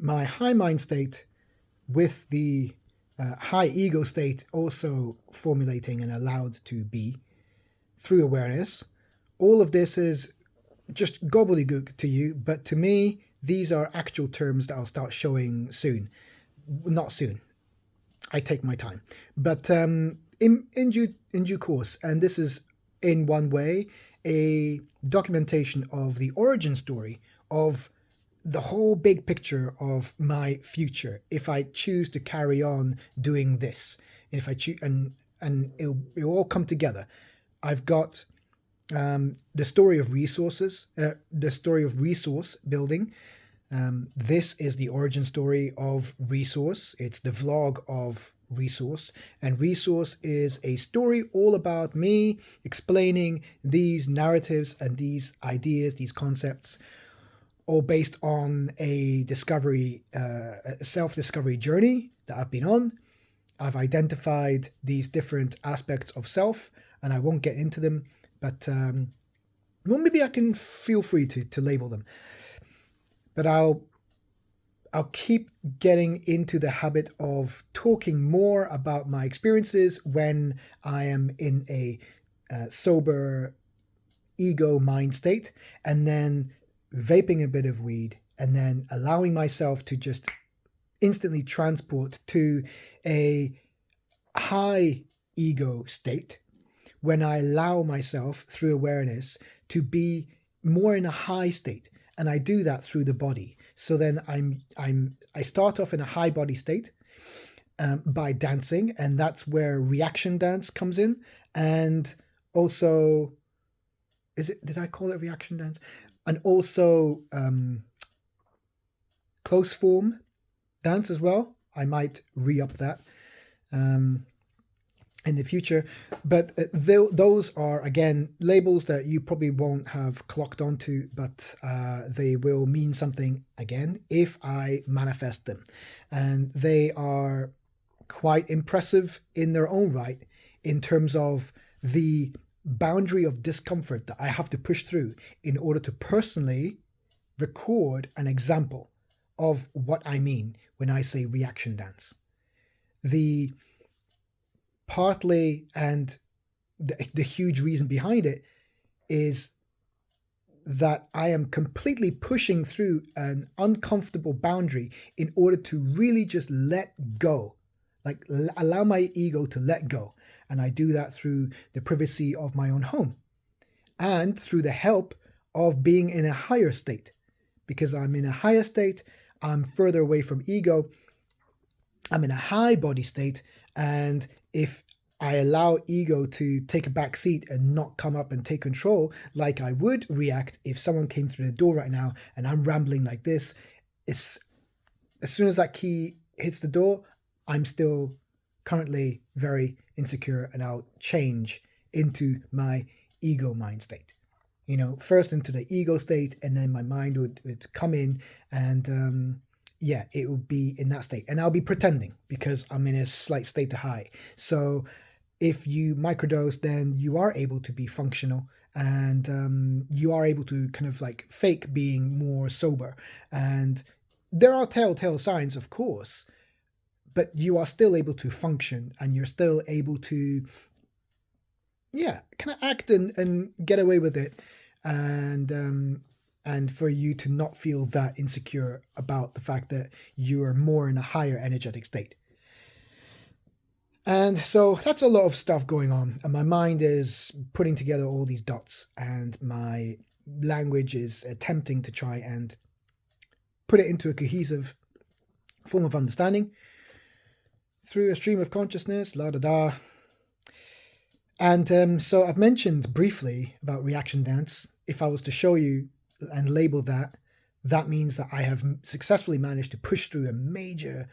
my high mind state with the high ego state also formulating and allowed to be through awareness. All of this is just gobbledygook to you, but to me, these are actual terms that I'll start showing soon. Not soon. I take my time, but in due course. And this is, in one way, a documentation of the origin story of the whole big picture of my future. If I choose to carry on doing this, if I choose, and it'll all come together. I've got the story of resources, the story of resource building. This is the origin story of resource. It's the vlog of resource, and resource is a story all about me explaining these narratives and these ideas, these concepts, all based on a self-discovery journey that I've been on. I've identified these different aspects of self, and I won't get into them, but well, maybe I can feel free to label them. But I'll keep getting into the habit of talking more about my experiences when I am in a sober ego mind state, and then vaping a bit of weed, and then allowing myself to just instantly transport to a high ego state when I allow myself through awareness to be more in a high state. And I do that through the body. So then I start off in a high body state by dancing, and that's where reaction dance comes in. And also, did I call it reaction dance? And also close form dance as well. I might re-up that in the future. But those are, again, labels that you probably won't have clocked onto, but they will mean something, again, if I manifest them. And they are quite impressive in their own right in terms of the boundary of discomfort that I have to push through in order to personally record an example of what I mean when I say reaction dance. The partly, and the huge reason behind it, is that I am completely pushing through an uncomfortable boundary in order to really just let go, like allow my ego to let go. And I do that through the privacy of my own home and through the help of being in a higher state. Because I'm in a higher state, I'm further away from ego, I'm in a high body state, and if I allow ego to take a back seat and not come up and take control like I would react if someone came through the door right now and I'm rambling like this, as soon as that key hits the door, I'm still currently very insecure, and I'll change into my ego mind state. First into the ego state, and then my mind would come in, and it would be in that state. And I'll be pretending because I'm in a slight state of high. So if you microdose, then you are able to be functional, and you are able to kind of like fake being more sober. And there are telltale signs, of course, but you are still able to function, and you're still able to, kind of act and get away with it. And for you to not feel that insecure about the fact that you are more in a higher energetic state. And so that's a lot of stuff going on, and my mind is putting together all these dots, and my language is attempting to try and put it into a cohesive form of understanding through a stream of consciousness, la-da-da. And so I've mentioned briefly about reaction dance. If I was to show you and label that, that means that I have successfully managed to push through a major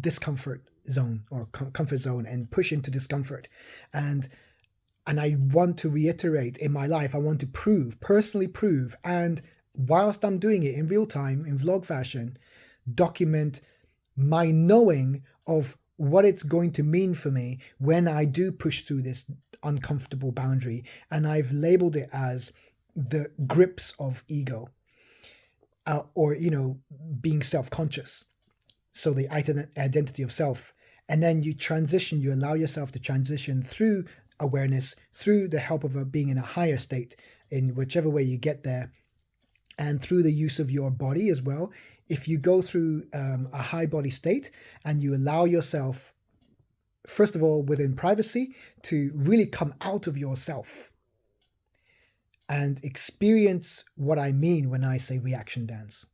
discomfort zone or comfort zone and push into discomfort. And I want to reiterate in my life, I want to personally prove, and whilst I'm doing it in real time, in vlog fashion, document my knowing of what it's going to mean for me when I do push through this uncomfortable boundary. And I've labeled it as the grips of ego. or being self-conscious. So the identity of self, and then you allow yourself to transition through awareness, through the help of being in a higher state, in whichever way you get there, and through the use of your body as well. If you go through a high body state and you allow yourself, first of all, within privacy, to really come out of yourself and experience what I mean when I say reaction dance,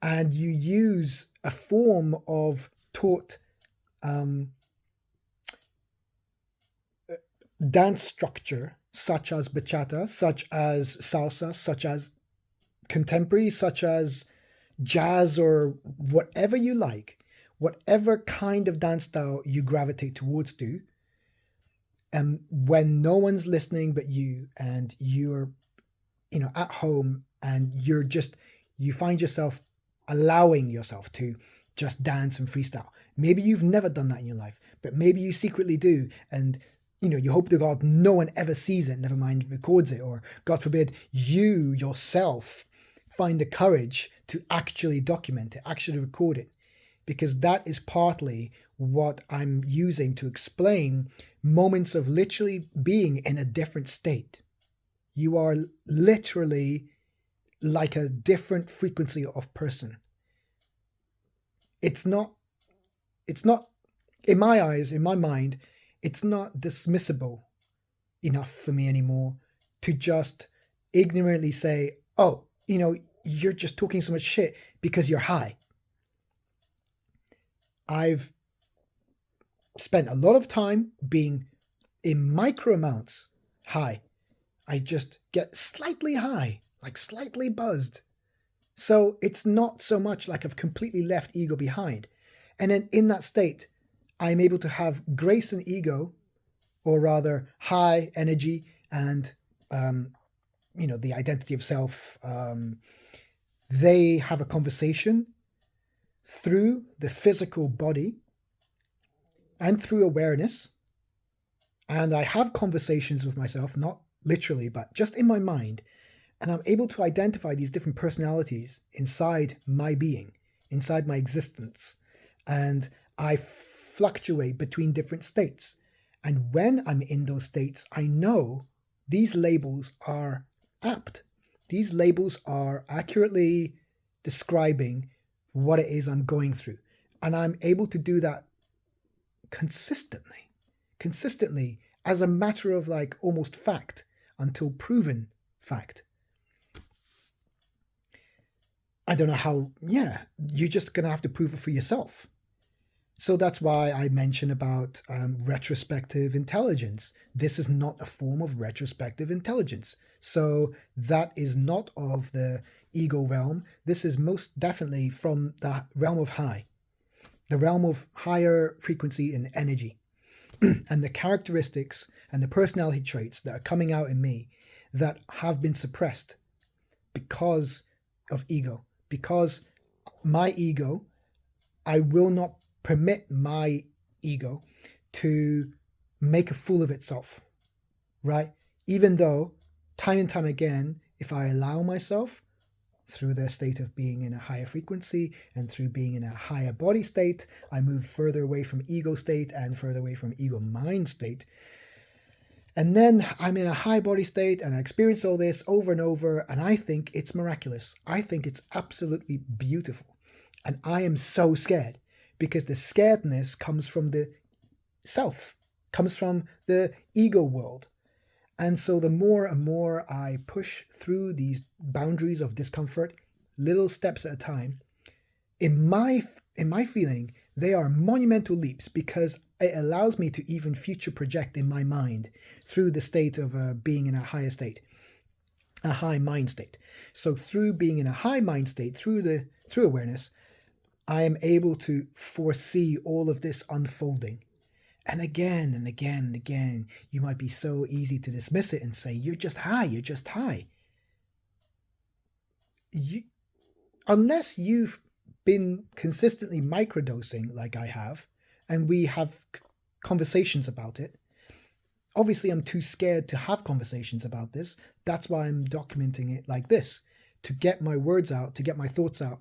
and you use a form of taught dance structure, such as bachata, such as salsa, such as contemporary, such as jazz, or whatever you like, whatever kind of dance style you gravitate towards to. And when no one's listening but you, and you're at home, and you find yourself allowing yourself to just dance and freestyle. Maybe you've never done that in your life, but maybe you secretly do, and you hope to God no one ever sees it, never mind records it, or God forbid you yourself find the courage to actually document it, actually record it, because that is partly what I'm using to explain moments of literally being in a different state. You are literally like a different frequency of person. It's not, in my eyes, in my mind, it's not dismissible enough for me anymore to just ignorantly say, oh, you're just talking so much shit because you're high. I've spent a lot of time being in micro amounts high. I just get slightly high, like slightly buzzed. So it's not so much like I've completely left ego behind. And then in that state, I'm able to have grace and ego, or rather high energy and, the identity of self. They have a conversation through the physical body and through awareness. And I have conversations with myself, not literally, but just in my mind. And I'm able to identify these different personalities inside my being, inside my existence. And I fluctuate between different states. And when I'm in those states, I know these labels are apt. These labels are accurately describing what it is I'm going through. And I'm able to do that consistently as a matter of like almost fact until proven fact. I don't know how, you're just going to have to prove it for yourself. So that's why I mention about retrospective intelligence. This is not a form of retrospective intelligence. So that is not of the ego realm. This is most definitely from the realm of high, the realm of higher frequency and energy. And the characteristics and the personality traits that are coming out in me that have been suppressed because of ego. Because my ego, I will not permit my ego to make a fool of itself, right? Even though time and time again, if I allow myself through the state of being in a higher frequency and through being in a higher body state, I move further away from ego state and further away from ego mind state. And then I'm in a high body state and I experience all this over and over, and I think it's miraculous. I think it's absolutely beautiful. And I am so scared because the scaredness comes from the self, comes from the ego world. And so the more and more I push through these boundaries of discomfort, little steps at a time, in my feeling, they are monumental leaps because it allows me to even future project in my mind through the state of being in a higher state, a high mind state. So through being in a high mind state, through awareness, I am able to foresee all of this unfolding. And again and again and again, you might be so easy to dismiss it and say, you're just high, you're just high. Unless you've been consistently microdosing like I have, and we have conversations about it. Obviously, I'm too scared to have conversations about this. That's why I'm documenting it like this, to get my words out, to get my thoughts out,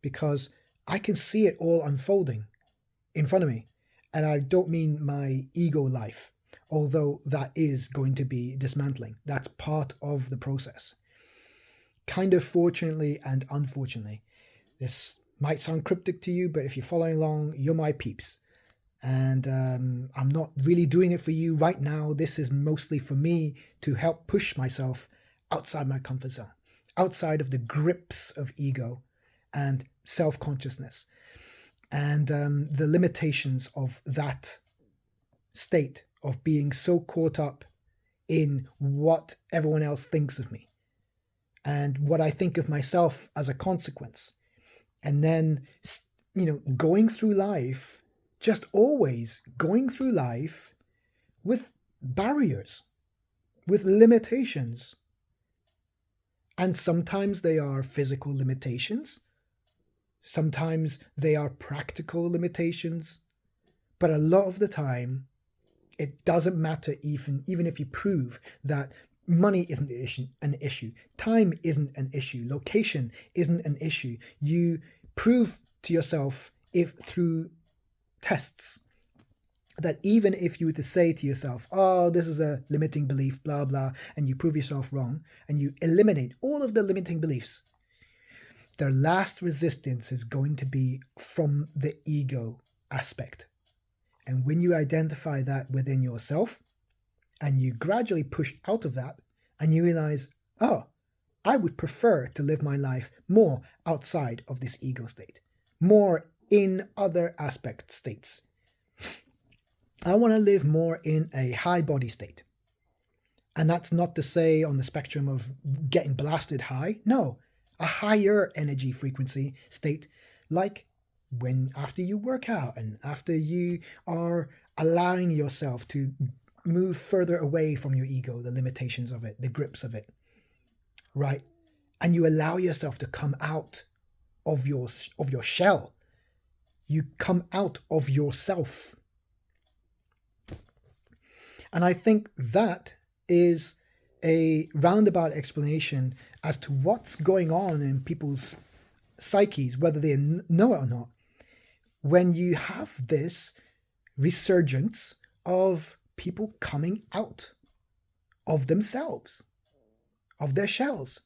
because I can see it all unfolding in front of me. And I don't mean my ego life, although that is going to be dismantling. That's part of the process. Kind of fortunately and unfortunately. This might sound cryptic to you, but if you're following along, you're my peeps. And I'm not really doing it for you right now. This is mostly for me to help push myself outside my comfort zone, outside of the grips of ego and self-consciousness, and the limitations of that state of being so caught up in what everyone else thinks of me and what I think of myself as a consequence. And then, going through life, just always going through life with barriers, with limitations. And sometimes they are physical limitations. Sometimes they are practical limitations. But a lot of the time, it doesn't matter even if you prove that money isn't an issue, time isn't an issue, location isn't an issue. You prove to yourself, if through tests, that even if you were to say to yourself, oh, this is a limiting belief, blah, blah, and you prove yourself wrong, and you eliminate all of the limiting beliefs, their last resistance is going to be from the ego aspect. And when you identify that within yourself, and you gradually push out of that, and you realize, oh, I would prefer to live my life more outside of this ego state, more in other aspect states. I want to live more in a high body state. And that's not to say on the spectrum of getting blasted high. No, a higher energy frequency state, like when after you work out and after you are allowing yourself to move further away from your ego, the limitations of it, the grips of it, right? And you allow yourself to come out of your shell. You come out of yourself. And I think that is a roundabout explanation as to what's going on in people's psyches, whether they know it or not, when you have this resurgence of people coming out of themselves, of their shells.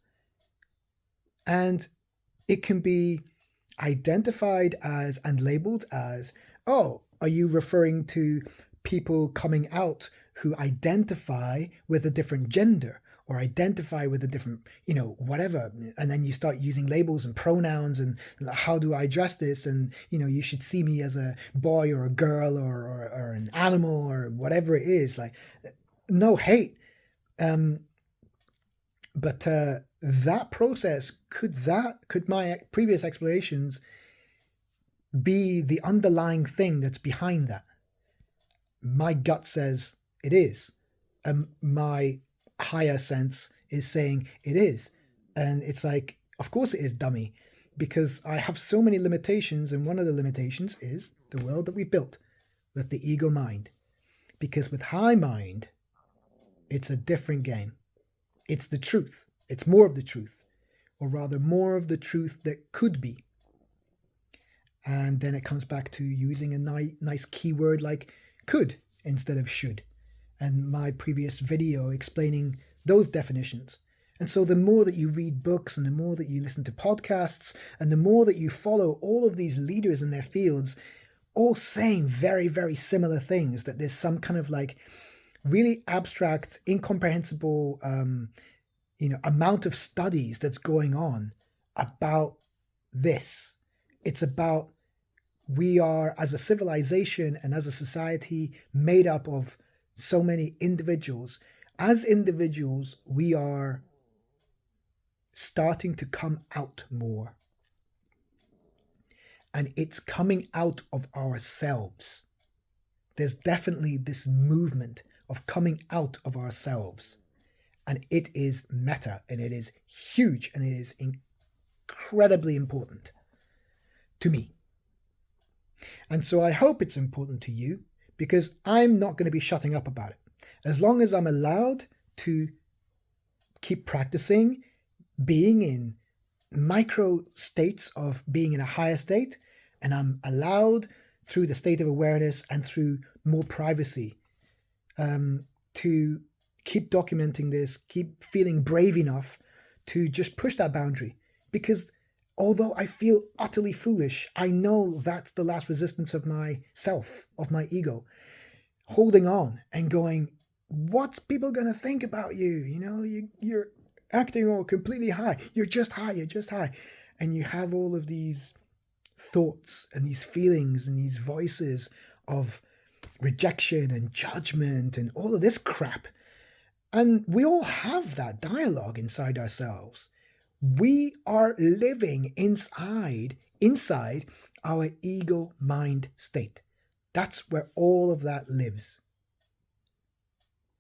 And it can be identified as and labeled as, oh, are you referring to people coming out who identify with a different gender or identify with a different, whatever. And then you start using labels and pronouns and how do I address this? And, you should see me as a boy or a girl or an animal or whatever it is. Like, no hate. But that process, could my previous explanations be the underlying thing that's behind that? My gut says it is. My higher sense is saying it is. And it's like, of course it is, dummy, because I have so many limitations. And one of the limitations is the world that we built with the ego mind. Because with high mind, it's a different game. It's the truth. It's more of the truth, or rather more of the truth that could be. And then it comes back to using a nice keyword like could instead of should, and my previous video explaining those definitions. And so the more that you read books and the more that you listen to podcasts and the more that you follow all of these leaders in their fields, all saying very, very similar things, that there's some kind of like really abstract, incomprehensible amount of studies that's going on about this. It's about, we are, as a civilization and as a society, made up of so many individuals. As individuals, we are starting to come out more. And it's coming out of ourselves. There's definitely this movement of coming out of ourselves. And it is meta, and it is huge, and it is incredibly important to me. And so I hope it's important to you, because I'm not going to be shutting up about it. As long as I'm allowed to keep practicing being in micro states of being in a higher state, and I'm allowed through the state of awareness and through more privacy to keep documenting this, keep feeling brave enough to just push that boundary. Because although I feel utterly foolish, I know that's the last resistance of myself, of my ego, holding on and going, what's people going to think about you? You know, you're acting all completely high. You're just high. You're just high. And you have all of these thoughts and these feelings and these voices of rejection and judgment and all of this crap. And we all have that dialogue inside ourselves. We are living inside our ego mind state. That's where all of that lives.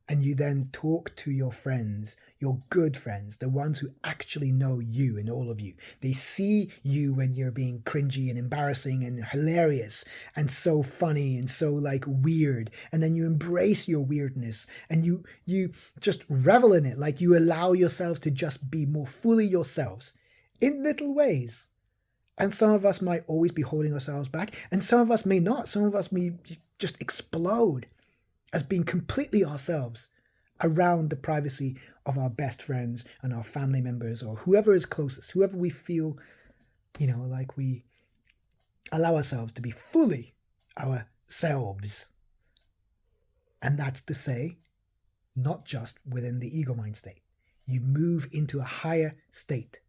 And you then talk to your friends, your good friends, the ones who actually know you and all of you. They see you when you're being cringy and embarrassing and hilarious and so funny and so like weird. And then you embrace your weirdness and you just revel in it. Like you allow yourselves to just be more fully yourselves in little ways. And some of us might always be holding ourselves back, and some of us may not. Some of us may just explode as being completely ourselves around the privacy of our best friends and our family members or whoever is closest, whoever we feel, you know, like we allow ourselves to be fully ourselves. And that's to say, not just within the ego mind state. You move into a higher state.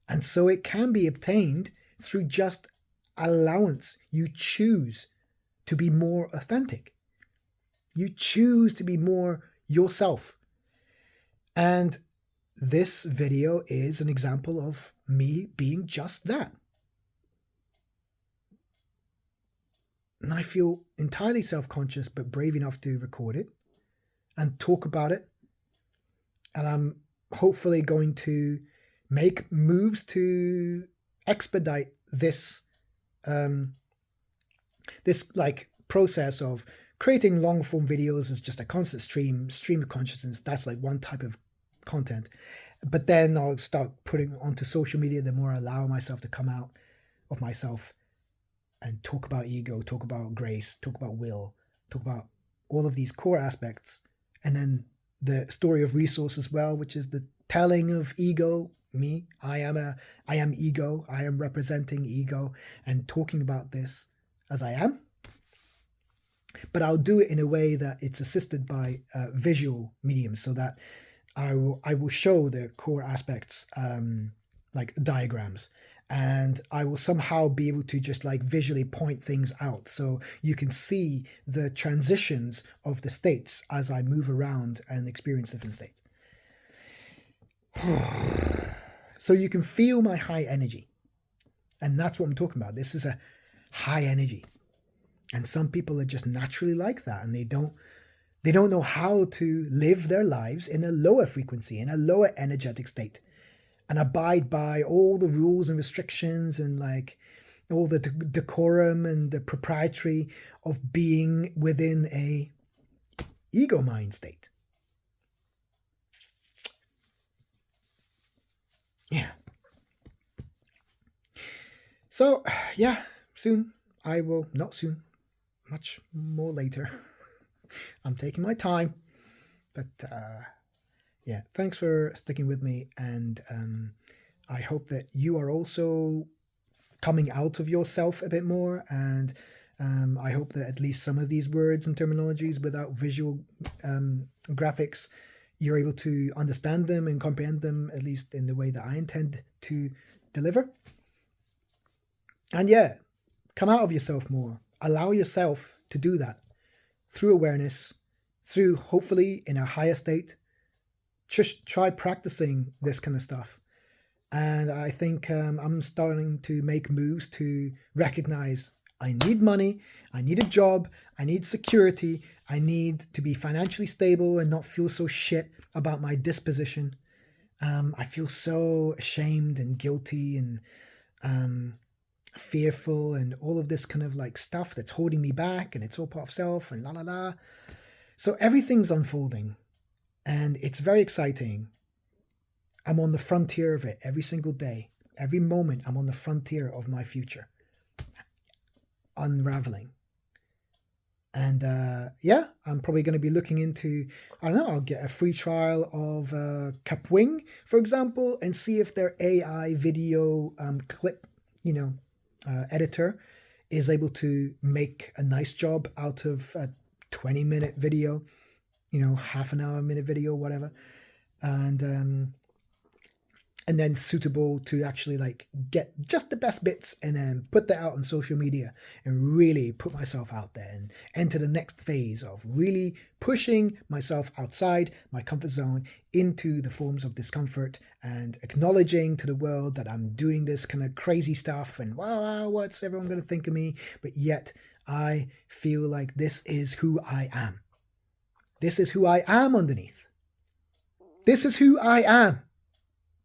And so it can be obtained through just allowance. You choose to be more authentic. You choose to be more yourself. And this video is an example of me being just that. And I feel entirely self-conscious, but brave enough to record it and talk about it. And I'm hopefully going to make moves to expedite this this like process of creating long form videos as just a constant stream of consciousness. That's like one type of content. But then I'll start putting onto social media the more I allow myself to come out of myself and talk about ego, talk about grace, talk about will, talk about all of these core aspects. And then the story of resource as well, which is the telling of ego. Me, I am ego. I am representing ego and talking about this as I am. But I'll do it in a way that it's assisted by visual mediums, so that I will show the core aspects like diagrams, and I will somehow be able to just like visually point things out so you can see the transitions of the states as I move around and experience different states. So you can feel my high energy. And that's what I'm talking about. This is a high energy. And some people are just naturally like that, and they don't know how to live their lives in a lower frequency, in a lower energetic state, and abide by all the rules and restrictions and like all the decorum and the proprietary of being within a ego mind state. Yeah. So, yeah, soon I will, not soon, much more later. I'm taking my time, but yeah, thanks for sticking with me, and I hope that you are also coming out of yourself a bit more, and I hope that at least some of these words and terminologies without visual graphics, you're able to understand them and comprehend them, at least in the way that I intend to deliver. And yeah, come out of yourself more. Allow yourself to do that through awareness, through hopefully in a higher state. Just try practicing this kind of stuff. And I think I'm starting to make moves to recognize I need money, I need a job, I need security, I need to be financially stable and not feel so shit about my disposition. I feel so ashamed and guilty and fearful and all of this kind of like stuff that's holding me back, and it's all part of self and la la la. So everything's unfolding and it's very exciting. I'm on the frontier of it every single day. Every moment, I'm on the frontier of my future, unraveling. And yeah, I'm probably going to be looking into, I don't know, I'll get a free trial of Capwing, for example, and see if their AI video clip, editor is able to make a nice job out of a 20-minute video, half an hour, minute video, whatever. And then suitable to actually like get just the best bits and then put that out on social media and really put myself out there and enter the next phase of really pushing myself outside my comfort zone into the forms of discomfort and acknowledging to the world that I'm doing this kind of crazy stuff and wow, what's everyone going to think of me? But yet I feel like this is who I am. This is who I am underneath. This is who I am.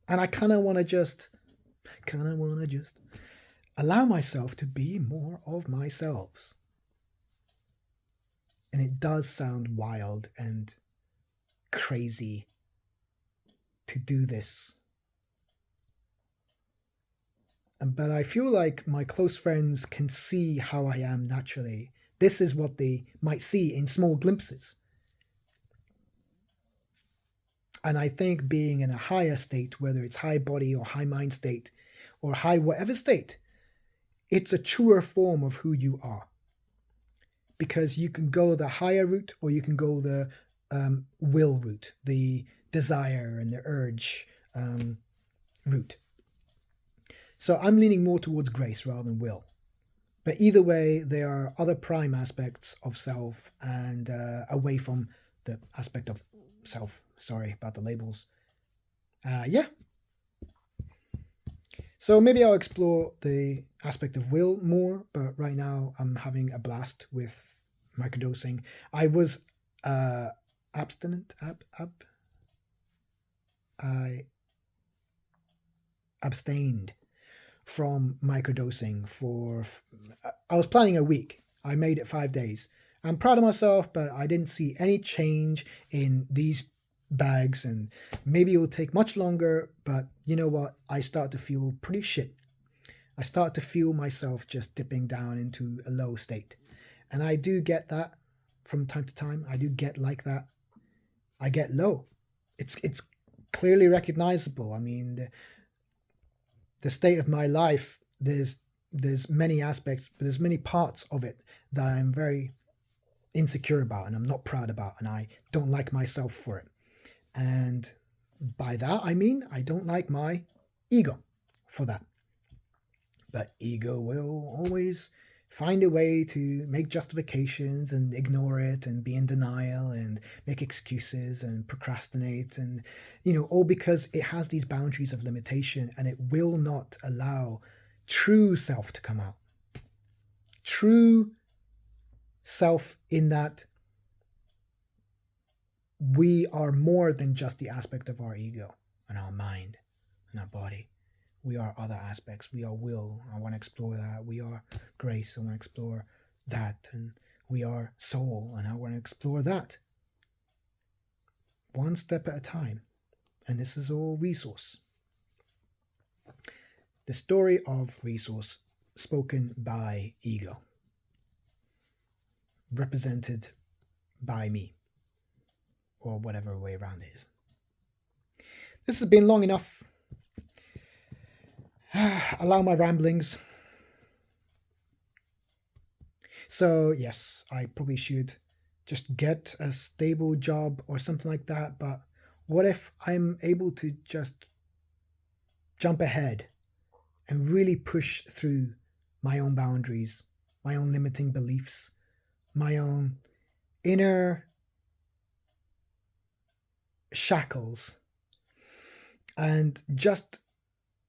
And I kind of want to just allow myself to be more of myself. And it does sound wild and crazy to do this. But I feel like my close friends can see how I am naturally. This is what they might see in small glimpses. And I think being in a higher state, whether it's high body or high mind state or high whatever state, it's a truer form of who you are. Because you can go the higher route or you can go the will route, the desire and the urge route. So I'm leaning more towards grace rather than will. But either way, there are other prime aspects of self and away from the aspect of self. Sorry about the labels. Yeah. So maybe I'll explore the aspect of will more, but right now I'm having a blast with microdosing. I was abstinent. I abstained from microdosing for. I was planning a week. I made it 5 days. I'm proud of myself, but I didn't see any change in these bags, and maybe it will take much longer, but you know what? I start to feel pretty shit. I start to feel myself just dipping down into a low state. And I do get that from time to time. I do get like that. I get low. It's clearly recognizable. I mean, the state of my life, there's many aspects, but there's many parts of it that I'm very insecure about and I'm not proud about, and I don't like myself for it. And by that, I mean, I don't like my ego for that. But ego will always find a way to make justifications and ignore it and be in denial and make excuses and procrastinate, and all because it has these boundaries of limitation and it will not allow true self to come out. True self in that we are more than just the aspect of our ego and our mind and our body. We are other aspects. We are will. I want to explore that. We are grace. I want to explore that. And we are soul. And I want to explore that. One step at a time. And this is all resource. The story of resource spoken by ego. Represented by me. Or whatever way around it is. This has been long enough. Allow my ramblings. So yes, I probably should just get a stable job or something like that. But what if I'm able to just jump ahead and really push through my own boundaries, my own limiting beliefs, my own inner shackles, and just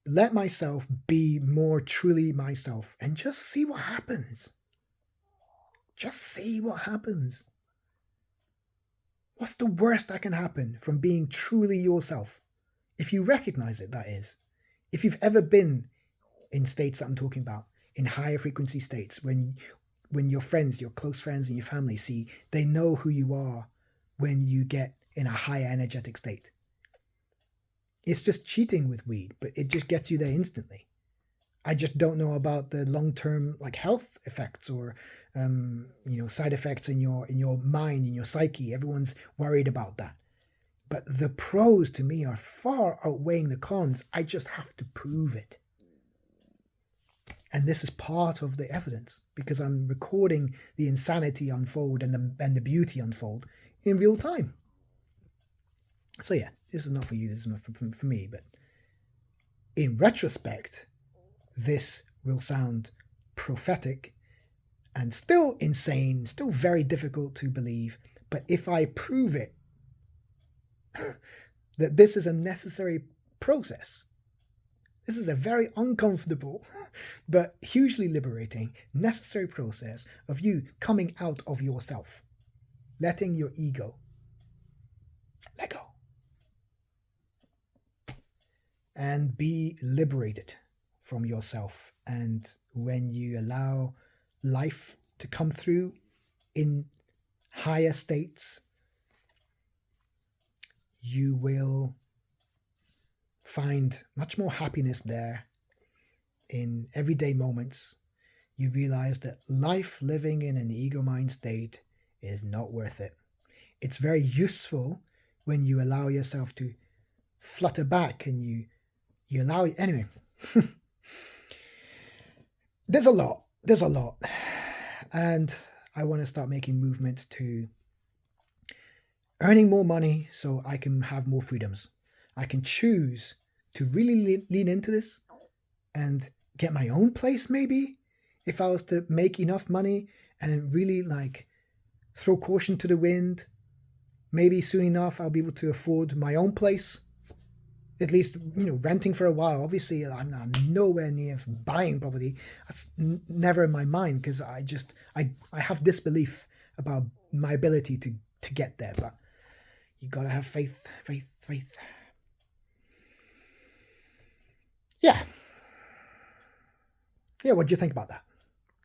let myself be more truly myself and just see what happens. Just see what happens. What's the worst that can happen from being truly yourself? If you recognize it, that is. If you've ever been in states that I'm talking about, in higher frequency states, when your friends, your close friends and your family see, they know who you are when you get in a higher energetic state. It's just cheating with weed, but it just gets you there instantly. I just don't know about the long-term like health effects or side effects in your mind, in your psyche. Everyone's worried about that. But the pros to me are far outweighing the cons. I just have to prove it. And this is part of the evidence because I'm recording the insanity unfold and the beauty unfold in real time. So yeah, this is not for you, this is not for me, but in retrospect, this will sound prophetic and still insane, still very difficult to believe. But if I prove it, that this is a necessary process, this is a very uncomfortable but hugely liberating, necessary process of you coming out of yourself, letting your ego let go and be liberated from yourself. And when you allow life to come through in higher states, you will find much more happiness there in everyday moments. You realize that life living in an ego mind state is not worth it. It's very useful when you allow yourself to flutter back and you allow it. Anyway, there's a lot, and I want to start making movements to earning more money so I can have more freedoms. I can choose to really lean into this and get my own place, maybe, if I was to make enough money and really like throw caution to the wind. Maybe soon enough I'll be able to afford my own place, at least renting for a while. Obviously I'm nowhere near buying property. That's never in my mind because I have disbelief about my ability to get there. But you gotta have faith. Yeah, what do you think about that?